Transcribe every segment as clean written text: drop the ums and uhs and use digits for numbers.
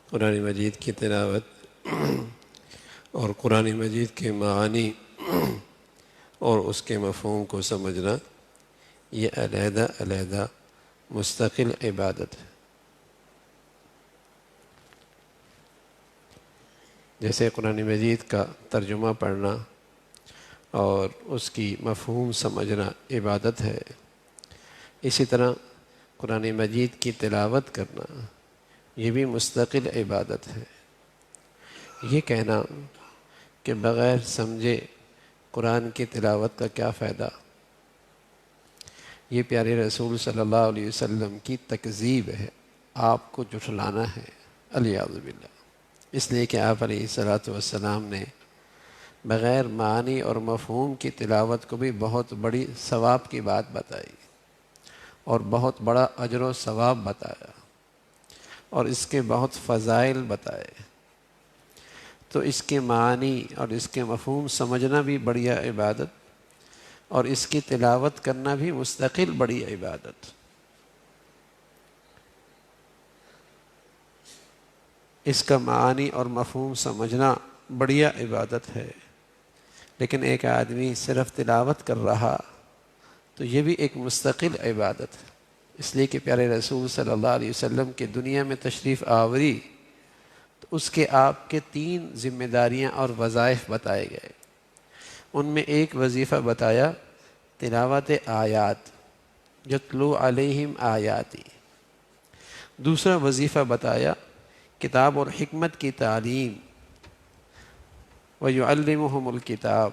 قرآن مجید کی تلاوت اور قرآن مجید کے معانی اور اس کے مفہوم کو سمجھنا یہ علیحدہ علیحدہ مستقل عبادت ہے۔ جیسے قرآن مجید کا ترجمہ پڑھنا اور اس کی مفہوم سمجھنا عبادت ہے، اسی طرح قرآن مجید کی تلاوت کرنا یہ بھی مستقل عبادت ہے۔ یہ کہنا کہ بغیر سمجھے قرآن کی تلاوت کا کیا فائدہ، یہ پیارے رسول صلی اللہ علیہ وسلم کی تکذیب ہے، آپ کو جھٹلانا ہے، الیاذ باللہ۔ اس لیے کہ آپ علیہ الصلاۃ والسلام نے بغیر معنی اور مفہوم کی تلاوت کو بھی بہت بڑی ثواب کی بات بتائی اور بہت بڑا اجر و ثواب بتایا اور اس کے بہت فضائل بتائے۔ تو اس کے معنی اور اس کے مفہوم سمجھنا بھی بڑی عبادت اور اس کی تلاوت کرنا بھی مستقل بڑی عبادت۔ اس کا معنی اور مفہوم سمجھنا بڑھیا عبادت ہے، لیکن ایک آدمی صرف تلاوت کر رہا تو یہ بھی ایک مستقل عبادت ہے۔ اس لیے کہ پیارے رسول صلی اللہ علیہ وسلم کے دنیا میں تشریف آوری تو اس کے آپ کے 3 ذمہ داریاں اور وظائف بتائے گئے۔ ان میں ایک وظیفہ بتایا تلاوت آیات، یتلو علیہم آیاتی۔ دوسرا وظیفہ بتایا کتاب اور حکمت کی تعلیم، وَيُعَلِّمُهُمُ الْكِتَابَ۔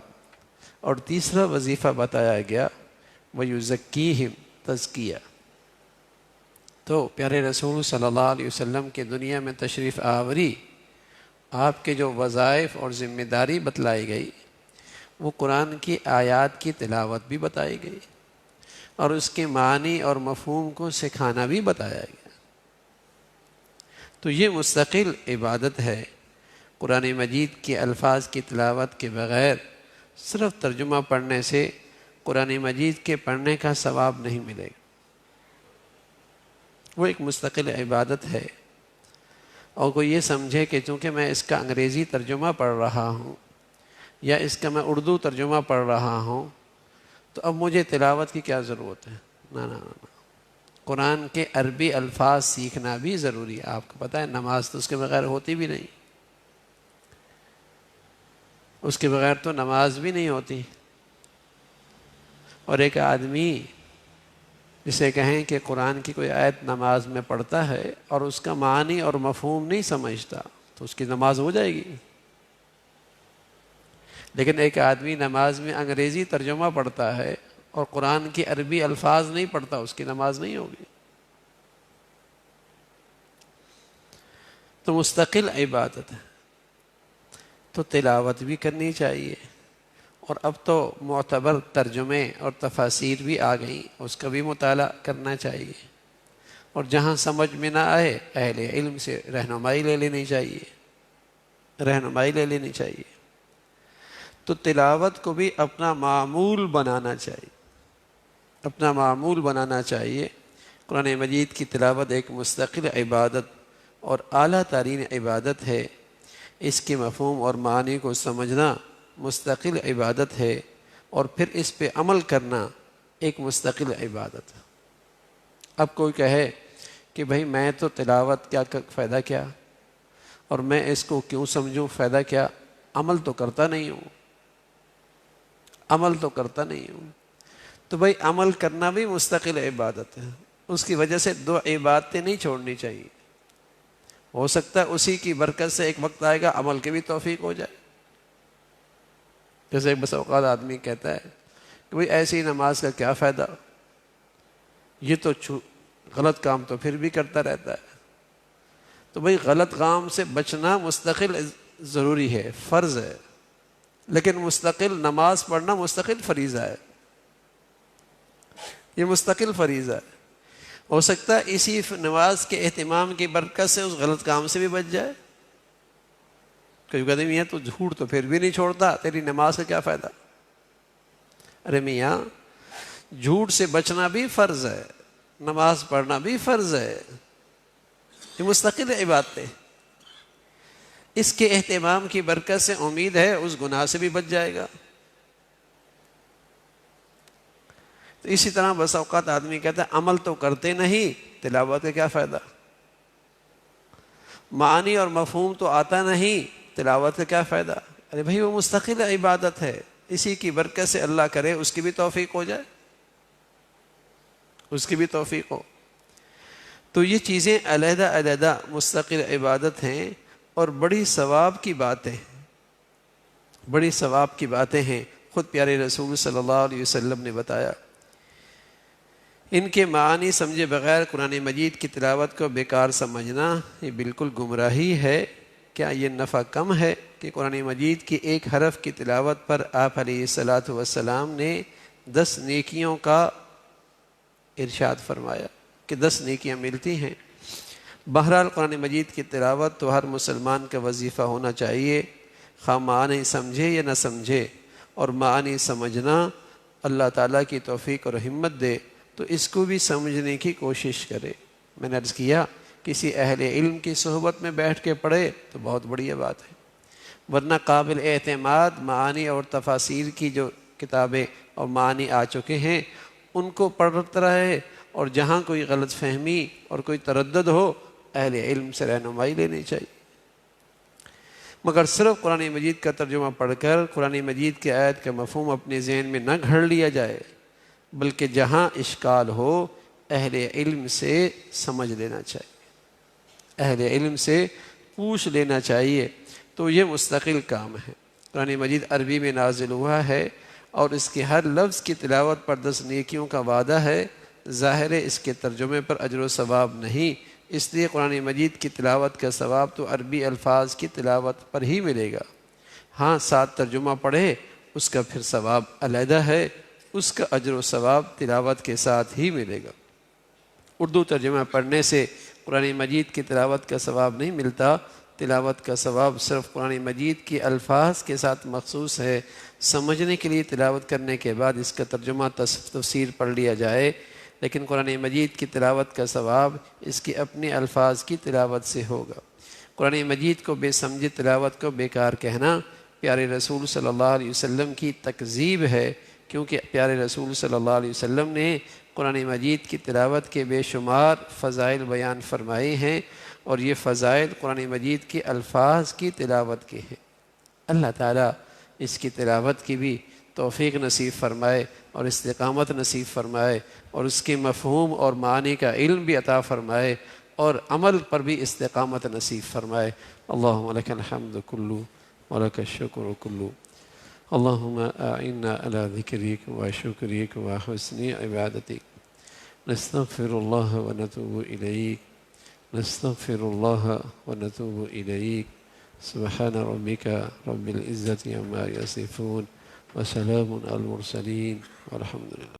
اور تیسرا وظیفہ بتایا گیا وَيُزَكِّيهِمْ، تزکیہ۔ تو پیارے رسول صلی اللہ علیہ وسلم کے دنیا میں تشریف آوری، آپ کے جو وظائف اور ذمہ داری بتلائی گئی وہ قرآن کی آیات کی تلاوت بھی بتائی گئی اور اس کے معنی اور مفہوم کو سکھانا بھی بتایا گیا۔ تو یہ مستقل عبادت ہے۔ قرآن مجید کے الفاظ کی تلاوت کے بغیر صرف ترجمہ پڑھنے سے قرآن مجید کے پڑھنے کا ثواب نہیں ملے گا، وہ ایک مستقل عبادت ہے۔ اور کوئی یہ سمجھے کہ چونکہ میں اس کا انگریزی ترجمہ پڑھ رہا ہوں یا اس کا میں اردو ترجمہ پڑھ رہا ہوں تو اب مجھے تلاوت کی کیا ضرورت ہے؟ نہ، قرآن کے عربی الفاظ سیکھنا بھی ضروری ہے۔ آپ کو پتہ ہے نماز تو اس کے بغیر ہوتی بھی نہیں، اس کے بغیر تو نماز بھی نہیں ہوتی۔ اور ایک آدمی جسے کہیں کہ قرآن کی کوئی آیت نماز میں پڑھتا ہے اور اس کا معنی اور مفہوم نہیں سمجھتا تو اس کی نماز ہو جائے گی۔ لیکن ایک آدمی نماز میں انگریزی ترجمہ پڑھتا ہے اور قرآن کی عربی الفاظ نہیں پڑھتا، اس کی نماز نہیں ہوگی۔ تو مستقل عبادت ہے، تو تلاوت بھی کرنی چاہیے۔ اور اب تو معتبر ترجمے اور تفاسیر بھی آ گئیں، اس کا بھی مطالعہ کرنا چاہیے۔ اور جہاں سمجھ میں نہ آئے اہل علم سے رہنمائی لے لینی چاہیے۔ تو تلاوت کو بھی اپنا معمول بنانا چاہیے۔ قرآن مجید کی تلاوت ایک مستقل عبادت اور اعلیٰ ترین عبادت ہے۔ اس کے مفہوم اور معنی کو سمجھنا مستقل عبادت ہے اور پھر اس پہ عمل کرنا ایک مستقل عبادت ہے۔ اب کوئی کہے کہ بھئی میں تو تلاوت کیا فائدہ کیا، اور میں اس کو کیوں سمجھوں، فائدہ کیا، عمل تو کرتا نہیں ہوں۔ تو بھئی عمل کرنا بھی مستقل عبادت ہے۔ اس کی وجہ سے 2 عبادتیں نہیں چھوڑنی چاہیے۔ ہو سکتا ہے اسی کی برکت سے ایک وقت آئے گا عمل کی بھی توفیق ہو جائے۔ جیسے بس اوقات آدمی کہتا ہے کہ بھئی ایسی نماز کا کیا فائدہ، یہ تو غلط کام تو پھر بھی کرتا رہتا ہے۔ تو بھئی غلط کام سے بچنا مستقل ضروری ہے، فرض ہے، لیکن مستقل نماز پڑھنا مستقل فریضہ ہے۔ یہ مستقل فریضہ ہے۔ ہو سکتا ہے اسی نماز کے اہتمام کی برکت سے اس غلط کام سے بھی بچ جائے۔ کوئی کہتے ہیں میاں تو جھوٹ تو پھر بھی نہیں چھوڑتا، تیری نماز کا کیا فائدہ؟ ارے میاں جھوٹ سے بچنا بھی فرض ہے، نماز پڑھنا بھی فرض ہے، یہ مستقل عبادتیں۔ اس کے اہتمام کی برکت سے امید ہے اس گناہ سے بھی بچ جائے گا۔ تو اسی طرح بس اوقات آدمی کہتا ہے عمل تو کرتے نہیں، تلاوت کا کیا فائدہ؟ معانی اور مفہوم تو آتا نہیں، تلاوت کا کیا فائدہ؟ ارے بھائی وہ مستقل عبادت ہے، اسی کی برکت سے اللہ کرے اس کی بھی توفیق ہو جائے، اس کی بھی توفیق ہو۔ تو یہ چیزیں علیحدہ علیحدہ مستقل عبادت ہیں اور بڑی ثواب کی باتیں ہیں، بڑی ثواب کی باتیں ہیں۔ خود پیارے رسول صلی اللہ علیہ وسلم نے بتایا ان کے معانی سمجھے بغیر قرآن مجید کی تلاوت کو بیکار سمجھنا یہ بالکل گمراہی ہے۔ کیا یہ نفع کم ہے کہ قرآن مجید کی ایک حرف کی تلاوت پر آپ علیہ الصلاۃ والسلام نے 10 نیکیوں کا ارشاد فرمایا کہ 10 نیکیاں ملتی ہیں۔ بہرحال قرآن مجید کی تلاوت تو ہر مسلمان کا وظیفہ ہونا چاہیے، خواہ معنی سمجھے یا نہ سمجھے، اور معنی سمجھنا اللہ تعالیٰ کی توفیق اور ہمت دے تو اس کو بھی سمجھنے کی کوشش کرے۔ میں نے عرض کیا کسی اہل علم کی صحبت میں بیٹھ کے پڑھے تو بہت بڑھیا بات ہے، ورنہ قابل اعتماد معانی اور تفاسیر کی جو کتابیں اور معنی آ چکے ہیں ان کو پڑھتا رہے، اور جہاں کوئی غلط فہمی اور کوئی تردد ہو اہل علم سے رہنمائی لینی چاہیے۔ مگر صرف قرآن مجید کا ترجمہ پڑھ کر قرآن مجید کی آیت کا مفہوم اپنے ذہن میں نہ گھڑ لیا جائے، بلکہ جہاں اشکال ہو اہل علم سے سمجھ لینا چاہیے، اہل علم سے پوچھ لینا چاہیے۔ تو یہ مستقل کام ہے۔ قرآن مجید عربی میں نازل ہوا ہے اور اس کے ہر لفظ کی تلاوت پر 10 نیکیوں کا وعدہ ہے۔ ظاہر ہے اس کے ترجمے پر اجر و ثواب نہیں، اس لیے قرآن مجید کی تلاوت کا ثواب تو عربی الفاظ کی تلاوت پر ہی ملے گا۔ ہاں ساتھ ترجمہ پڑھے اس کا پھر ثواب علیحدہ ہے، اس کا اجر و ثواب تلاوت کے ساتھ ہی ملے گا۔ اردو ترجمہ پڑھنے سے قرآن مجید کی تلاوت کا ثواب نہیں ملتا، تلاوت کا ثواب صرف قرآن مجید کی الفاظ کے ساتھ مخصوص ہے۔ سمجھنے کے لیے تلاوت کرنے کے بعد اس کا ترجمہ تفسیر پڑھ لیا جائے، لیکن قرآن مجید کی تلاوت کا ثواب اس کی اپنے الفاظ کی تلاوت سے ہوگا۔ قرآن مجید کو بے سمجھی تلاوت کو بیکار کہنا پیارے رسول صلی اللہ علیہ وسلم کی تکذیب ہے، کیونکہ پیارے رسول صلی اللہ علیہ وسلم نے قرآن مجید کی تلاوت کے بے شمار فضائل بیان فرمائے ہیں، اور یہ فضائل قرآن مجید کے الفاظ کی تلاوت کے ہیں۔ اللہ تعالیٰ اس کی تلاوت کی بھی توفیق نصیب فرمائے اور استقامت نصیب فرمائے، اور اس کے مفہوم اور معنی کا علم بھی عطا فرمائے اور عمل پر بھی استقامت نصیب فرمائے۔ اللہم لک الحمد کلو ولک الشکر کلو، اللہم اعنا علی ذکرک و شکرک و حسن عبادتک، نستغفر اللہ و نتوب الیک، نستغفر اللہ و نتوب الیک، سبحان ربک رب العزت عما یصفون وسلام علی المرسلین والحمد للہ۔